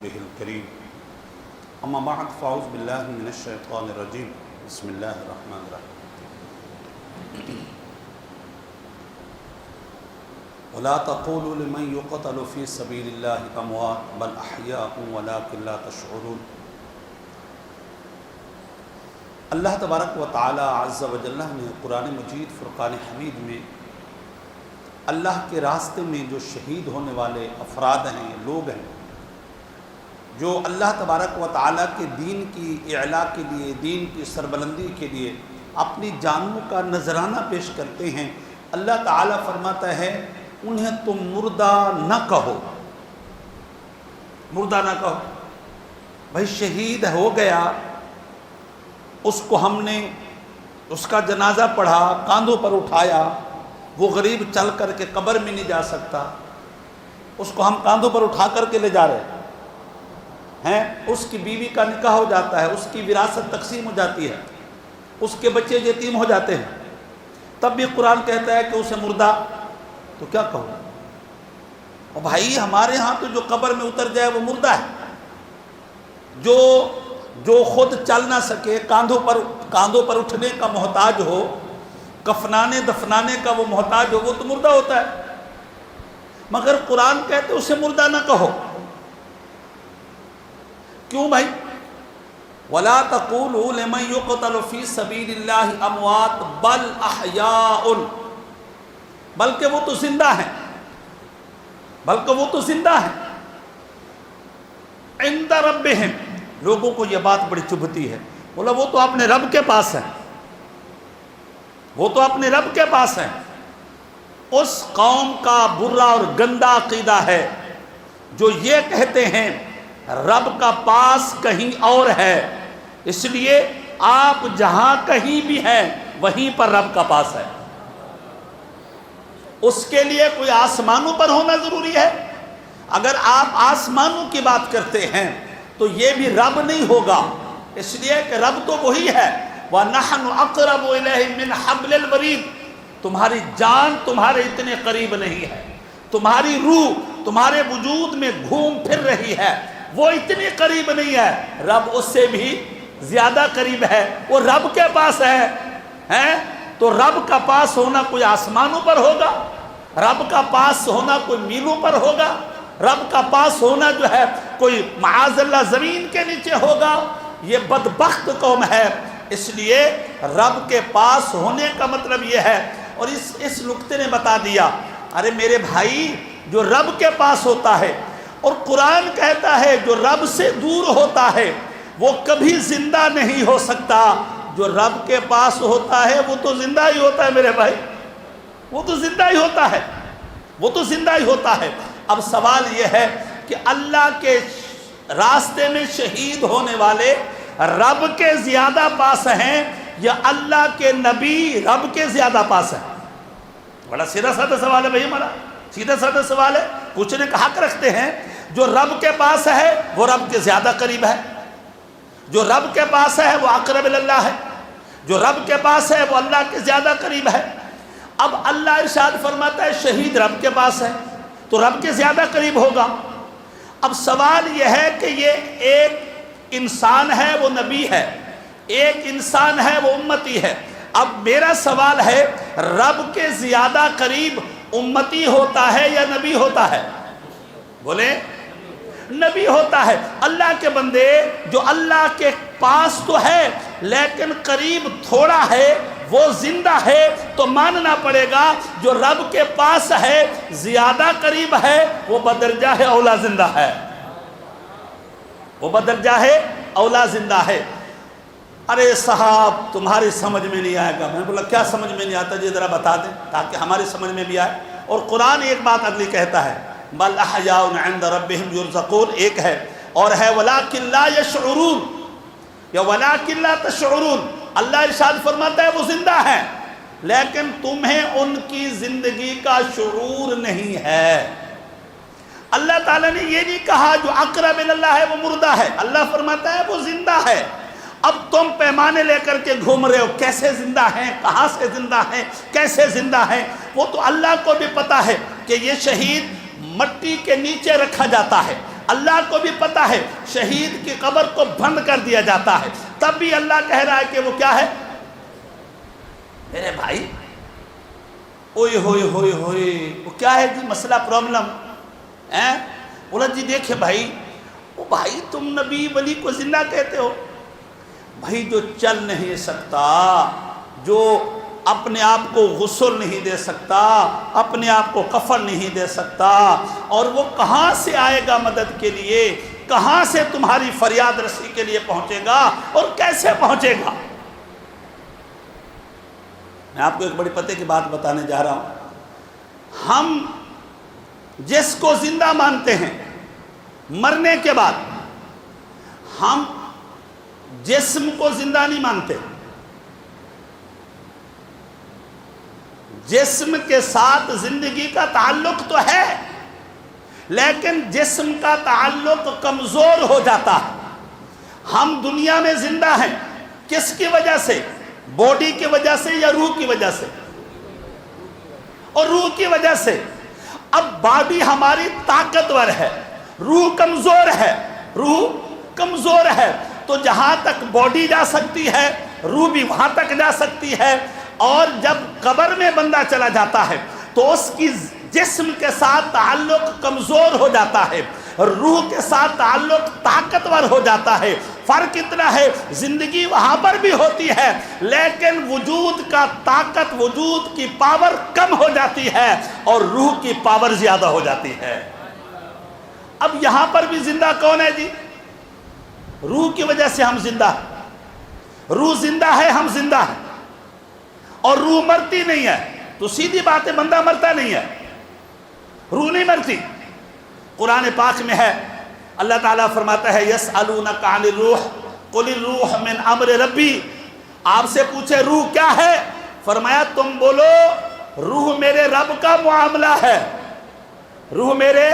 به الكريم اما بعد فاعوذ بالله من الشيطان الرجيم بسم الله الرحمن الرحيم ولا تقولوا لمن يقتل في سبيل الله اموات بل احياء ولكن لا تشعرون۔ اللہ تبارک و تعالی عز و جل نے قرآن مجید فرقان حمید میں اللہ کے راستے میں جو شہید ہونے والے افراد ہیں، لوگ ہیں جو اللہ تبارک و تعالیٰ کے دین کی اعلاء کے لیے، دین کی سربلندی کے لیے اپنی جانوں کا نذرانہ پیش کرتے ہیں، اللہ تعالیٰ فرماتا ہے انہیں تم مردہ نہ کہو، مردہ نہ کہو۔ بھائی شہید ہو گیا، اس کو ہم نے اس کا جنازہ پڑھا، کاندھوں پر اٹھایا، وہ غریب چل کر کے قبر میں نہیں جا سکتا، اس کو ہم کاندھوں پر اٹھا کر کے لے جا رہے ہیں، اس کی بیوی کا نکاح ہو جاتا ہے، اس کی وراثت تقسیم ہو جاتی ہے، اس کے بچے یتیم ہو جاتے ہیں، تب بھی قرآن کہتا ہے کہ اسے مردہ، تو کیا کہو؟ اور بھائی ہمارے ہاں تو جو قبر میں اتر جائے وہ مردہ ہے، جو خود چل نہ سکے، کاندھوں پر اٹھنے کا محتاج ہو، کفنانے دفنانے کا وہ محتاج ہو، وہ تو مردہ ہوتا ہے۔ مگر قرآن کہتے اسے مردہ نہ کہو، کیوں بھائی؟ وَلَا تَقُولُوا لِمَنْ يُقْتَلُ فِي سَبِيلِ اللَّهِ أَمْوَاتٌ بَلْ أَحْيَاءٌ، بلکہ وہ تو زندہ ہیں، بلکہ وہ تو زندہ ہیں۔ عِنْدَ رَبِّهِمْ، لوگوں کو یہ بات بڑی چبھتی ہے، بولا وہ تو اپنے رب کے پاس ہے، وہ تو اپنے رب کے پاس ہے۔ اس قوم کا برا اور گندا عقیدہ ہے جو یہ کہتے ہیں رب کا پاس کہیں اور ہے، اس لیے آپ جہاں کہیں بھی ہیں وہیں پر رب کا پاس ہے۔ اس کے لیے کوئی آسمانوں پر ہونا ضروری ہے؟ اگر آپ آسمانوں کی بات کرتے ہیں تو یہ بھی رب نہیں ہوگا، اس لیے کہ رب تو وہی ہے۔ وَنَحْنُ أَقْرَبُ إِلَيْهِ مِنْ حَبْلِ الْوَرِيدِ، تمہاری جان تمہارے اتنے قریب نہیں ہے، تمہاری روح تمہارے وجود میں گھوم پھر رہی ہے، وہ اتنی قریب نہیں ہے، رب اس سے بھی زیادہ قریب ہے، وہ رب کے پاس ہے۔ تو رب کا پاس ہونا کوئی آسمانوں پر ہوگا، رب کا پاس ہونا کوئی میلوں پر ہوگا، رب کا پاس ہونا جو ہے کوئی معاذ اللہ زمین کے نیچے ہوگا؟ یہ بدبخت قوم ہے۔ اس لیے رب کے پاس ہونے کا مطلب یہ ہے، اور اس نقطے نے بتا دیا، ارے میرے بھائی جو رب کے پاس ہوتا ہے، اور قرآن کہتا ہے جو رب سے دور ہوتا ہے وہ کبھی زندہ نہیں ہو سکتا، جو رب کے پاس ہوتا ہے وہ تو زندہ ہی ہوتا ہے میرے بھائی، وہ تو زندہ ہی ہوتا ہے، وہ تو زندہ ہی ہوتا ہے۔ اب سوال یہ ہے کہ اللہ کے راستے میں شہید ہونے والے رب کے زیادہ پاس ہیں یا اللہ کے نبی رب کے زیادہ پاس ہیں؟ بڑا سیدھا سادہ سوال ہے بھائی، ہمارا سیدھا سادہ سوال ہے، پوچھنے کا حق رکھتے ہیں۔ جو رب کے پاس ہے وہ رب کے زیادہ قریب ہے، جو رب کے پاس ہے وہ اقرب اللہ ہے، جو رب کے پاس ہے وہ اللہ کے زیادہ قریب ہے۔ اب اللہ ارشاد فرماتا ہے شہید رب کے پاس ہے تو رب کے زیادہ قریب ہوگا۔ اب سوال یہ ہے کہ یہ ایک انسان ہے وہ نبی ہے، ایک انسان ہے وہ امتی ہے۔ اب میرا سوال ہے رب کے زیادہ قریب امتی ہوتا ہے یا نبی ہوتا ہے؟ بولے نبی ہوتا ہے۔ اللہ کے بندے جو اللہ کے پاس تو ہے لیکن قریب تھوڑا ہے، وہ زندہ ہے، تو ماننا پڑے گا جو رب کے پاس ہے زیادہ قریب ہے وہ بدرجہ ہے اولا زندہ ہے، وہ بدرجہ ہے اولا زندہ ہے۔ ارے صاحب تمہاری سمجھ میں نہیں آئے گا۔ میں نے بولا کیا سمجھ میں نہیں آتا جی، ذرا بتا دیں تاکہ ہماری سمجھ میں بھی آئے۔ اور قرآن ایک بات اگلی کہتا ہے بل احیاء عند ربہم یرزقون، ایک ہے اور ہے ولکن لا یشعرون یا ولکن لا تشعرون۔ اللہ ارشاد فرماتا ہے وہ زندہ ہیں لیکن تمہیں ان کی زندگی کا شعور نہیں ہے۔ اللہ تعالیٰ نے یہ نہیں کہا جو اقرب اللہ ہے وہ مردہ ہے، اللہ فرماتا ہے وہ زندہ ہے۔ اب تم پیمانے لے کر کے گھوم رہے ہو، کیسے زندہ ہیں، کہاں سے زندہ ہیں، کیسے زندہ ہیں؟ وہ تو اللہ کو بھی پتا ہے کہ یہ شہید مٹی کے نیچے رکھا جاتا ہے، اللہ کو بھی پتہ ہے شہید کی قبر کو بند کر دیا جاتا ہے، تب بھی اللہ کہہ رہا ہے کہ وہ کیا ہے؟ میرے بھائی اوئے ہوئے ہوئے ہوئے وہ کیا ہے جی مسئلہ پرابلم؟ بولا جی دیکھیں بھائی، وہ بھائی تم نبی ولی کو زندہ کہتے ہو، بھائی جو چل نہیں سکتا، جو اپنے آپ کو غسل نہیں دے سکتا، اپنے آپ کو کفن نہیں دے سکتا، اور وہ کہاں سے آئے گا مدد کے لیے؟ کہاں سے تمہاری فریاد رسی کے لیے پہنچے گا اور کیسے پہنچے گا؟ میں آپ کو ایک بڑی پتے کی بات بتانے جا رہا ہوں۔ ہم جس کو زندہ مانتے ہیں مرنے کے بعد، ہم جسم کو زندہ نہیں مانتے۔ جسم کے ساتھ زندگی کا تعلق تو ہے، لیکن جسم کا تعلق کمزور ہو جاتا ہے۔ ہم دنیا میں زندہ ہیں کس کی وجہ سے؟ باڈی کی وجہ سے یا روح کی وجہ سے؟ اور روح کی وجہ سے۔ اب باڈی ہماری طاقتور ہے، روح کمزور ہے، روح کمزور ہے، تو جہاں تک باڈی جا سکتی ہے روح بھی وہاں تک جا سکتی ہے، اور جب قبر میں بندہ چلا جاتا ہے تو اس کی جسم کے ساتھ تعلق کمزور ہو جاتا ہے، روح کے ساتھ تعلق طاقتور ہو جاتا ہے۔ فرق اتنا ہے زندگی وہاں پر بھی ہوتی ہے، لیکن وجود کا طاقت، وجود کی پاور کم ہو جاتی ہے اور روح کی پاور زیادہ ہو جاتی ہے۔ اب یہاں پر بھی زندہ کون ہے جی؟ روح کی وجہ سے ہم زندہ ہیں، روح زندہ ہے، ہم زندہ ہیں، اور روح مرتی نہیں ہے۔ تو سیدھی بات ہے بندہ مرتا نہیں ہے، روح نہیں مرتی۔ قرآن پاک میں ہے اللہ تعالیٰ فرماتا ہے یسألونک عن الروح قل الروح من امر ربی، آپ سے پوچھے روح کیا ہے؟ فرمایا تم بولو روح میرے رب کا معاملہ ہے، روح میرے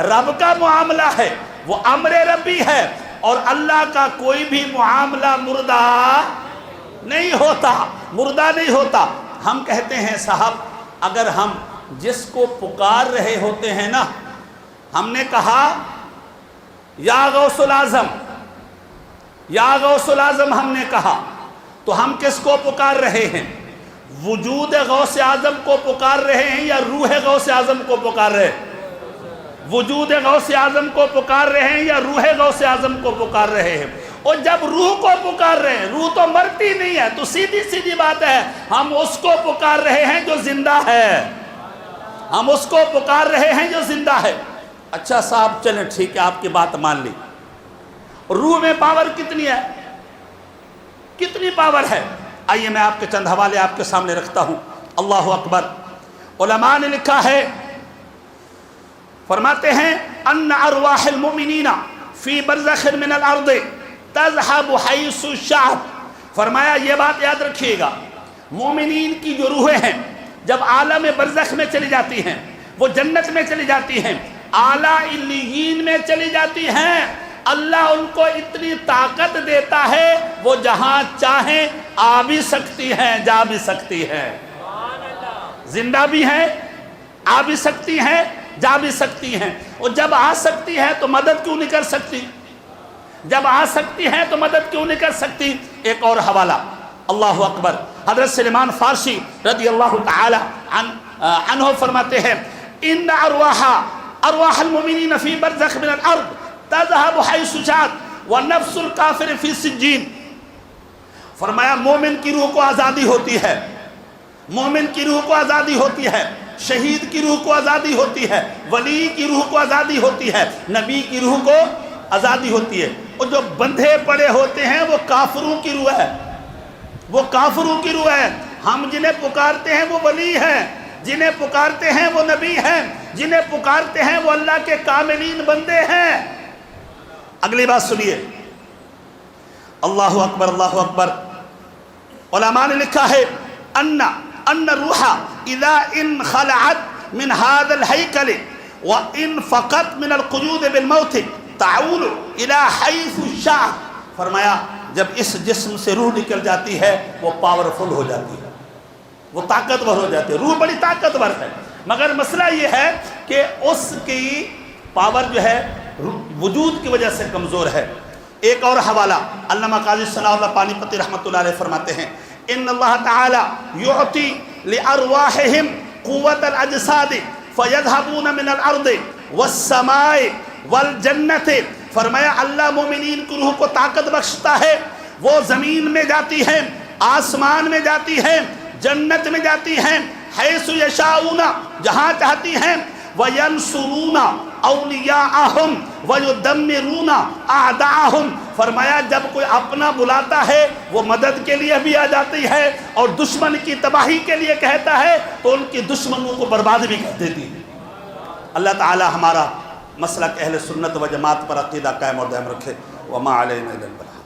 رب کا معاملہ ہے، وہ امر ربی ہے، اور اللہ کا کوئی بھی معاملہ مردہ نہیں ہوتا، مردہ نہیں ہوتا۔ ہم کہتے ہیں صاحب اگر ہم جس کو پکار رہے ہوتے ہیں نا، ہم نے کہا یا غوث العظم، یا غوث العظم ہم نے کہا، تو ہم کس کو پکار رہے ہیں؟ وجود غوث اعظم کو پکار رہے ہیں یا روح غوث اعظم کو پکار رہے ہیں؟ وجود غوث اعظم کو پکار رہے ہیں یا روح غوث اعظم کو پکار رہے ہیں؟ اور جب روح کو پکار رہے ہیں، روح تو مرتی نہیں ہے، تو سیدھی سیدھی بات ہے ہم اس کو پکار رہے ہیں جو زندہ ہے، ہم اس کو پکار رہے ہیں جو زندہ ہے۔ اچھا صاحب چلیں ٹھیک ہے، آپ کی بات مان لی۔ روح میں پاور کتنی ہے؟ کتنی پاور ہے؟ آئیے میں آپ کے چند حوالے آپ کے سامنے رکھتا ہوں۔ اللہ اکبر۔ علماء نے لکھا ہے، فرماتے ہیں ان ارواح المؤمنین فی برزخ من الارض تذهب حیث شاءت۔ فرمایا یہ بات یاد رکھیے گا، مومنین کی جو روحیں ہیں جب عالم برزخ میں چلی جاتی ہیں، وہ جنت میں چلی جاتی ہیں، اعلیٰ علیین میں چلی جاتی ہیں، اللہ ان کو اتنی طاقت دیتا ہے وہ جہاں چاہیں آ بھی سکتی ہیں، جا بھی سکتی ہیں، زندہ بھی ہیں، آ بھی سکتی ہیں، جا بھی سکتی ہیں۔ اور جب آ سکتی ہے تو مدد کیوں نہیں کر سکتی؟ جب آ سکتی ہیں تو مدد کیوں نہیں کر سکتی؟ ایک اور حوالہ، اللہ اکبر۔ حضرت سلیمان فارسی رضی اللہ تعالی عنہ فرماتے ہیں ان ارواح المؤمنین فی برزخ من الارض تذهب حیث شاءت ونفس الکافر فی سجین۔ فرمایا مومن کی روح کو آزادی ہوتی ہے، مومن کی روح کو آزادی ہوتی ہے، شہید کی روح کو آزادی ہوتی ہے، ولی کی روح کو آزادی ہوتی ہے، نبی کی روح کو آزادی ہوتی ہے۔ اور جو بندھے پڑے ہوتے ہیں وہ کافروں کی روح ہے، وہ کافروں کی روح ہے۔ ہم جنہیں پکارتے ہیں وہ ولی ہیں، جنہیں پکارتے ہیں وہ نبی ہیں، جنہیں پکارتے ہیں وہ اللہ کے کاملین بندے ہیں۔ اگلی بات سنیے، اللہ اکبر، اللہ اکبر۔ علماء نے لکھا ہے ان روح اذا انخلعت من هذا الهيكل وان فقط من القيود بالموت تعول الى حيث شاء۔ فرمایا جب اس جسم سے روح نکل جاتی ہے وہ پاورفل ہو جاتی ہے، وہ طاقتور ہو جاتی ہے، روح بڑی طاقتور ہے، مگر مسئلہ یہ ہے کہ اس کی پاور جو ہے وجود کی وجہ سے کمزور ہے۔ ایک اور حوالہ علامہ قاضی ثناء اللہ پانی پتی رحمۃ اللہ علیہ فرماتے ہیں ان اللہ تعالی یعطی لارواحہم قوت الاجساد فیذهبون من الارض والسماء والجنت، فرمایا اللہ مومنین کی روح کو طاقت بخشتا ہے، وہ زمین میں جاتی ہیں، آسمان میں جاتی ہیں، جنت میں جاتی ہیں، حیث یشاؤون جہاں چاہتی ہیں، وینصرون اولیاءہم ویدمرون اعداءہم، فرمایا جب کوئی اپنا بلاتا ہے وہ مدد کے لیے بھی آ جاتی ہے اور دشمن کی تباہی کے لیے کہتا ہے تو ان کی دشمنوں کو برباد بھی کر دیتی ہے۔ اللہ تعالی ہمارا مسلک اہل سنت و جماعت پر عقیدہ قائم اور دائم رکھے۔ وما علینا الا البلاغ۔